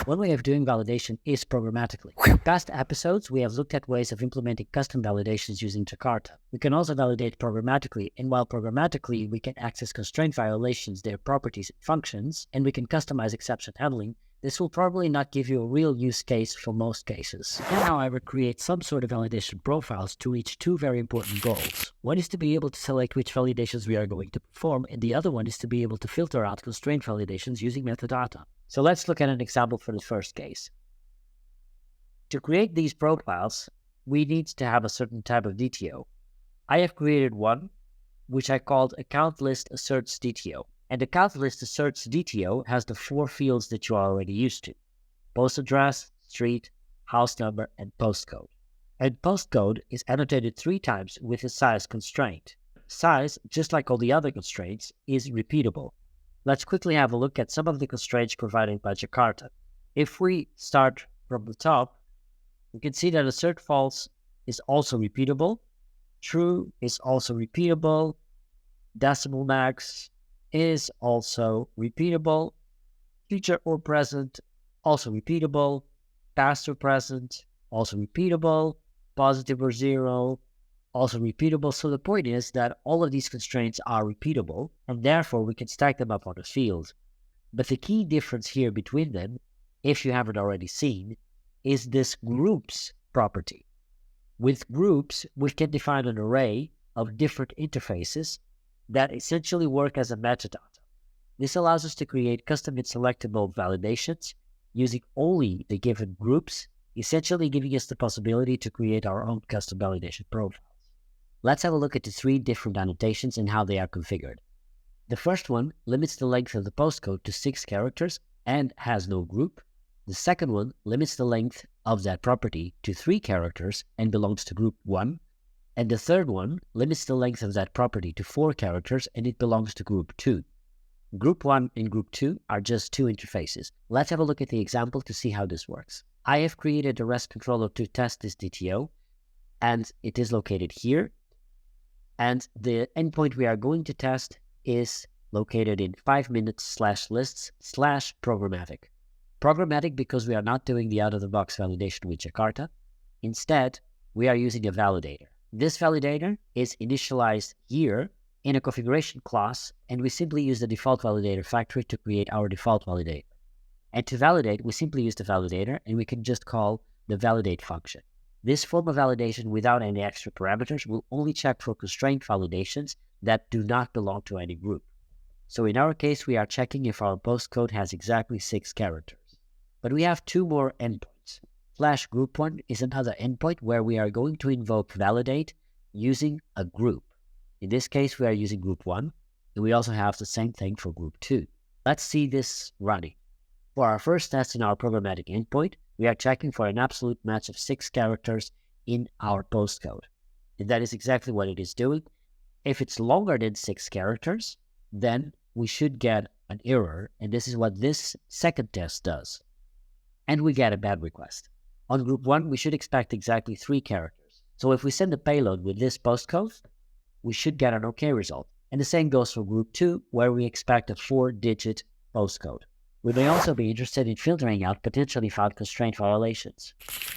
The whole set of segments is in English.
One way of doing validation is programmatically. In past episodes, we have looked at ways of implementing custom validations using Jakarta. We can also validate programmatically, and while programmatically we can access constraint violations, their properties and functions, and we can customize exception handling, this will probably not give you a real use case for most cases. We can, however, create some sort of validation profiles to reach two very important goals. One is to be able to select which validations we are going to perform, and the other one is to be able to filter out constraint validations using metadata. So let's look at an example for the first case. To create these profiles, we need to have a certain type of DTO. I have created one, which I called account list asserts DTO. And account list asserts DTO has the four fields that you are already used to: post address, street, house number, and postcode. And postcode is annotated 3 times with a size constraint. Size, just like all the other constraints, is repeatable. Let's quickly have a look at some of the constraints provided by Jakarta. If we start from the top, you can see that assert false is also repeatable, true is also repeatable, decimal max is also repeatable, future or present also repeatable, past or present also repeatable, positive or zero also repeatable. So the point is that all of these constraints are repeatable, and therefore we can stack them up on a field. But the key difference here between them, if you haven't already seen, is this groups property. With groups, we can define an array of different interfaces that essentially work as a metadata. This allows us to create custom and selectable validations using only the given groups, essentially giving us the possibility to create our own custom validation profiles. Let's have a look at the 3 different annotations and how they are configured. The first one limits the length of the postcode to 6 characters and has no group. The second one limits the length of that property to 3 characters and belongs to group 1. And the third one limits the length of that property to 4 characters and it belongs to group 2. Group 1 and group 2 are just 2 interfaces. Let's have a look at the example to see how this works. I have created a REST controller to test this DTO, and it is located here. And the endpoint we are going to test is located in 5minutes/lists/programmatic. Programmatic because we are not doing the out-of-the-box validation with Jakarta. Instead, we are using a validator. This validator is initialized here in a configuration class, and we simply use the default validator factory to create our default validator. And to validate, we simply use the validator, and we can just call the validate function. This form of validation without any extra parameters will only check for constraint validations that do not belong to any group. So in our case, we are checking if our postcode has exactly 6 characters. But we have 2 more endpoints. /group1 is another endpoint where we are going to invoke validate using a group. In this case, we are using group 1, and we also have the same thing for group 2. Let's see this running. For our first test in our programmatic endpoint, we are checking for an absolute match of 6 characters in our postcode. And that is exactly what it is doing. If it's longer than 6 characters, then we should get an error, and this is what this second test does. And we get a bad request. On group 1, we should expect exactly 3 characters. So if we send a payload with this postcode, we should get an OK result. And the same goes for group 2, where we expect a 4-digit postcode. We may also be interested in filtering out potentially found constraint violations.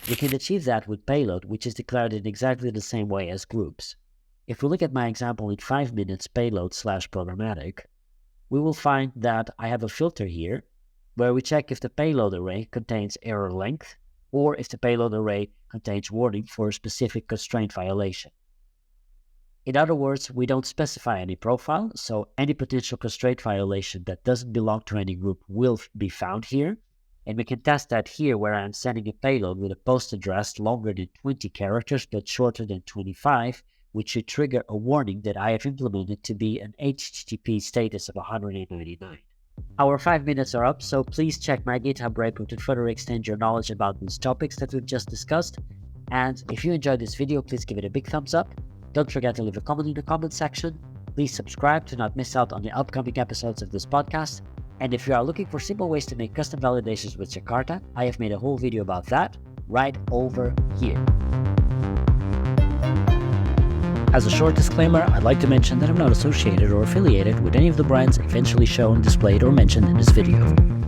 We can achieve that with payload, which is declared in exactly the same way as groups. If we look at my example in 5 minutes payload/programmatic, we will find that I have a filter here where we check if the payload array contains error length or if the payload array contains warning for a specific constraint violation. In other words, we don't specify any profile, so any potential constraint violation that doesn't belong to any group will be found here. And we can test that here where I'm sending a payload with a post address longer than 20 characters but shorter than 25, which should trigger a warning that I have implemented to be an HTTP status of 199. Our 5 minutes are up, so please check my GitHub repo to further extend your knowledge about these topics that we've just discussed. And if you enjoyed this video, please give it a big thumbs up. Don't forget to leave a comment in the comment section. Please subscribe to not miss out on the upcoming episodes of this podcast. And if you are looking for simple ways to make custom validations with Jakarta, I have made a whole video about that right over here. As a short disclaimer, I'd like to mention that I'm not associated or affiliated with any of the brands eventually shown, displayed, or mentioned in this video.